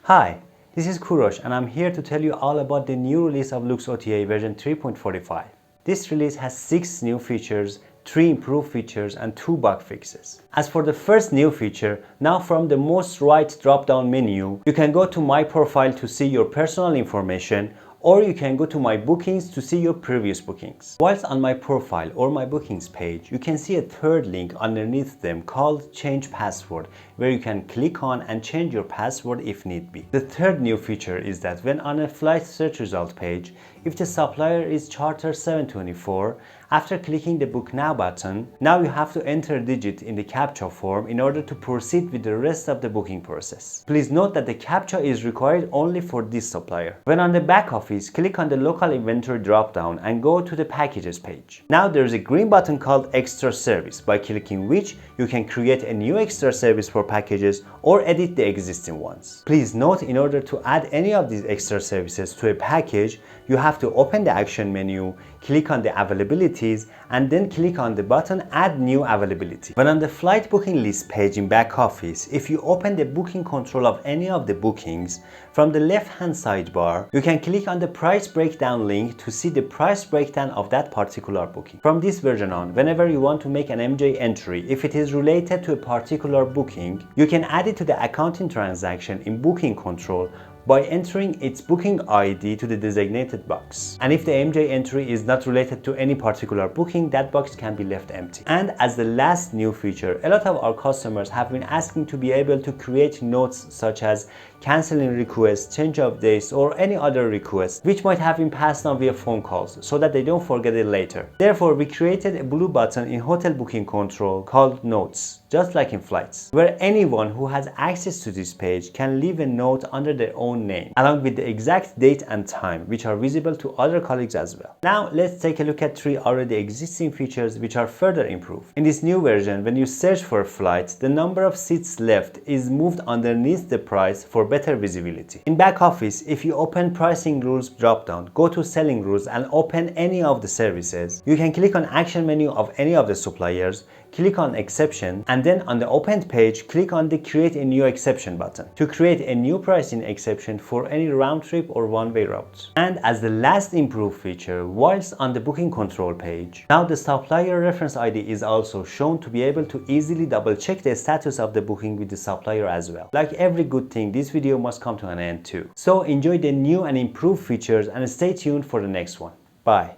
Hi, this is Kurosh and I'm here to tell you all about the new release of Luxota version 3.45. This release has 6 new features, 3 improved features and 2 bug fixes. As for the first new feature, now from the most right drop-down menu, you can go to My Profile to see your personal information, or you can go to My Bookings to see your previous bookings. Whilst on My Profile or My Bookings page, you can see a third link underneath them called Change Password, where you can click on and change your password if need be. The third new feature is that when on a flight search result page, if the supplier is Charter 724, after clicking the Book Now button, now you have to enter a digit in the CAPTCHA form in order to proceed with the rest of the booking process. Please note that the CAPTCHA is required only for this supplier. When on the back office, click on the local inventory drop-down and go to the packages page. Now there is a green button called Extra Service, by clicking which you can create a new extra service for packages or edit the existing ones. Please note, in order to add any of these extra services to a package, you have to open the action menu, click on the availabilities, and then click on the button Add New Availability. When on the flight booking list page in back office, if you open the booking control of any of the bookings, from the left hand sidebar, you can click on the price breakdown link to see the price breakdown of that particular booking. From this version on, whenever you want to make an MJ entry, if it is related to a particular booking, you can add it to the accounting transaction in booking control by entering its booking ID to the designated box. And if the MJ entry is not related to any particular booking, that box can be left empty. And as the last new feature, a lot of our customers have been asking to be able to create notes such as canceling requests, change of dates, or any other request which might have been passed on via phone calls, so that they don't forget it later. Therefore, we created a blue button in hotel booking control called Notes, just like in flights, where anyone who has access to this page can leave a note under their own name, along with the exact date and time, which are visible to other colleagues as well. Now let's take a look at 3 already existing features which are further improved. In this new version, when you search for a flight, the number of seats left is moved underneath the price for better visibility. In back office, if you open Pricing Rules drop-down, go to Selling Rules and open any of the services, you can click on Action menu of any of the suppliers, click on Exception, and then on the opened page, click on the Create a New Exception button to create a new pricing exception for any round trip or one-way routes. And as the last improved feature, whilst on the booking control page, now the supplier reference ID is also shown to be able to easily double check the status of the booking with the supplier as well. Like every good thing, this video must come to an end too. So enjoy the new and improved features and stay tuned for the next one. Bye.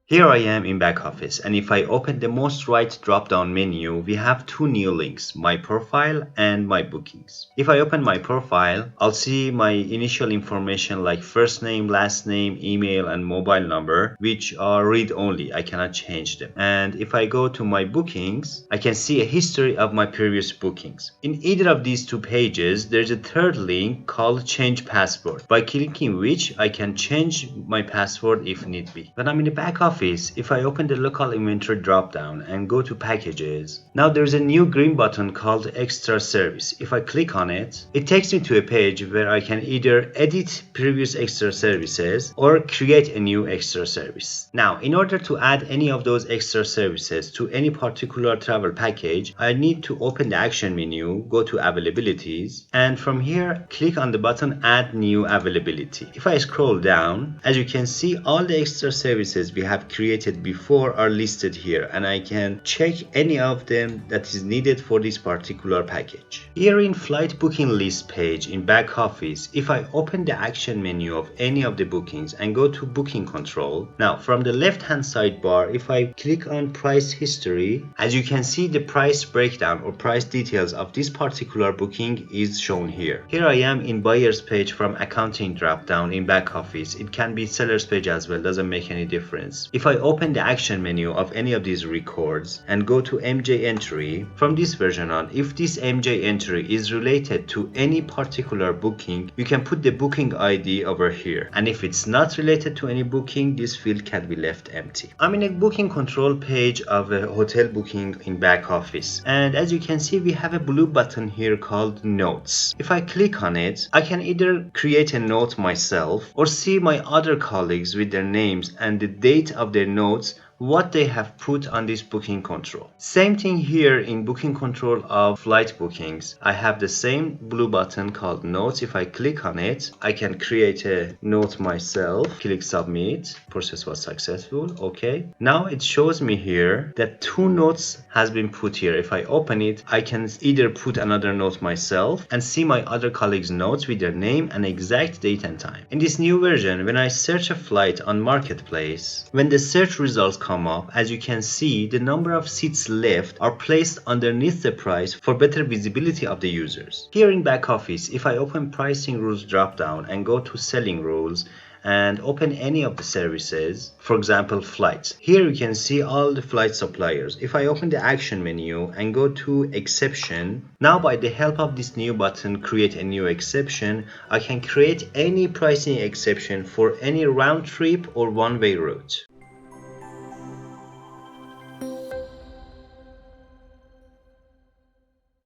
Here I am in back office, and if I open the most right drop-down menu, we have 2 new links, My Profile and My Bookings. If I open My Profile, I'll see my initial information like first name, last name, email, and mobile number, which are read-only. I cannot change them. And if I go to My Bookings, I can see a history of my previous bookings. In either of these 2 pages, there's a third link called Change Password, by clicking which I can change my password if need be. When I'm in the back office, if I open the local inventory drop-down and go to packages, now there's a new green button called Extra Service. If I click on it, it takes me to a page where I can either edit previous extra services or create a new extra service. Now, in order to add any of those extra services to any particular travel package, I need to open the action menu, go to Availabilities, and from here, click on the button Add New Availability. If I scroll down, as you can see, all the extra services we have created before are listed here, and I can check any of them that is needed for this particular package. Here in flight booking list page in back office, if I open the action menu of any of the bookings and go to booking control, now from the left hand sidebar, if I click on price history, as you can see, the price breakdown or price details of this particular booking is shown here. Here I am in buyer's page from accounting drop down in back office. It can be seller's page as well, doesn't make any difference. If I open the action menu of any of these records and go to MJ entry, from this version on, if this MJ entry is related to any particular booking, you can put the booking ID over here. And if it's not related to any booking, this field can be left empty. I'm in a booking control page of a hotel booking in back office. And as you can see, we have a blue button here called Notes. If I click on it, I can either create a note myself or see my other colleagues with their names and the date of their notes, what they have put on this booking control. Same thing here in booking control of flight bookings. I have the same blue button called Notes. If I click on it, I can create a note myself. Click Submit. Process was successful. Okay. Now it shows me here that 2 notes has been put here. If I open it, I can either put another note myself and see my other colleagues' notes with their name and exact date and time. In this new version, when I search a flight on Marketplace, when the search results come up, as you can see, the number of seats left are placed underneath the price for better visibility of the users. Here in back office, if I open pricing rules drop down and go to selling rules and open any of the services, for example flights, here you can see all the flight suppliers. If I open the action menu and go to exception, now by the help of this new button, create a new exception, I can create any pricing exception for any round trip or one-way route.